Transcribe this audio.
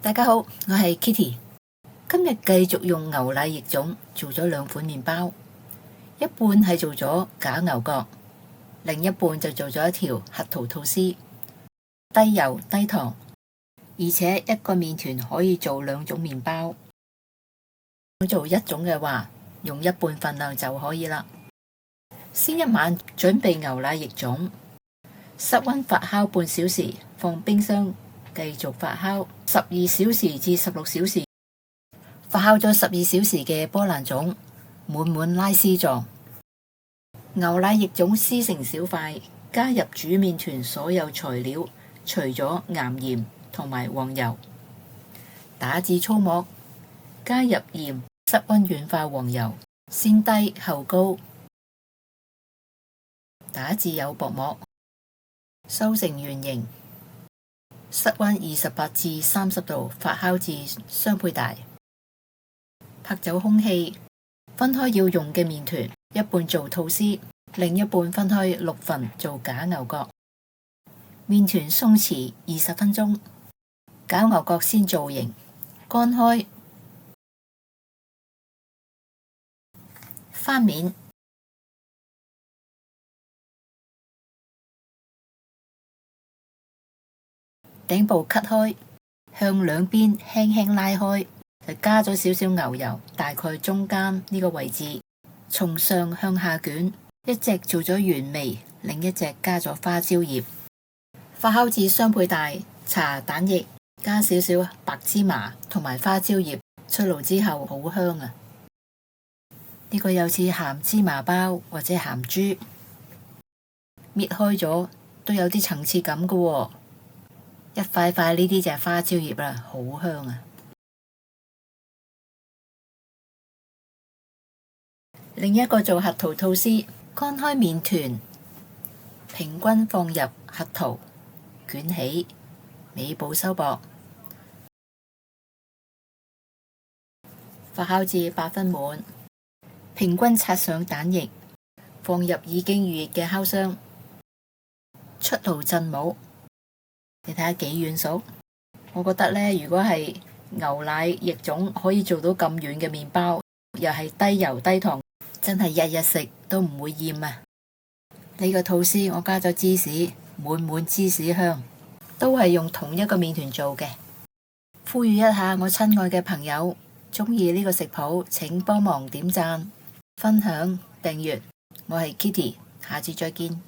大家好，我係 Kitty。今日繼續用牛奶液種做咗2款麵包，一半係做咗假牛角，另一半就做咗一條核桃吐司。低油低糖，而且一個麵團可以做2種麵包。做一種嘅話，用一半份量就可以啦。先一晚準備牛奶液種，室溫發酵半小時，放冰箱繼續發酵12小時至16小時。發酵咗12小時嘅波蘭種滿滿拉絲狀。牛奶液種撕成小塊，加入煮麵團所有材料，除咗岩鹽同埋黃油，打至粗末，加入鹽，室溫軟化黃油，先低後高，打至有薄膜，收成圓形，室溫28至30度發酵至雙倍大。拍走空氣，分開要用嘅麵團，一半做吐司，另一半分開6份做假牛角。麵團鬆弛20分鐘，假牛角先造型，乾開，翻面，頂部 cut 開，向兩邊輕輕拉開，就加咗少少牛油，大概中間呢個位置，從上向下捲，一隻做咗原味，另一隻加咗花椒葉，發酵至雙倍大，搽蛋液，加少少白芝麻同埋花椒葉，出爐之後好香啊！呢個有似鹹芝麻包或者鹹豬，搣開咗都有啲層次感噶喎，一塊塊呢啲就係花椒葉啦，好香啊！另一個做核桃吐司，乾開麵團，平均放入核桃，捲起，尾部收薄，發酵至8分滿，平均擦上蛋液，放入已經預熱嘅烤箱，出爐震模。你睇下幾軟熟？我覺得呢，如果係牛奶液種可以做到咁軟嘅麵包，又係低油低糖，真係日日食都唔會厭啊！呢個吐司我加咗芝士，滿滿芝士香，都係用同一個麵團做嘅。呼籲一下我親愛嘅朋友，鍾意呢個食譜請幫忙點讚、分享、訂閱。我係 Kitty，下次再見。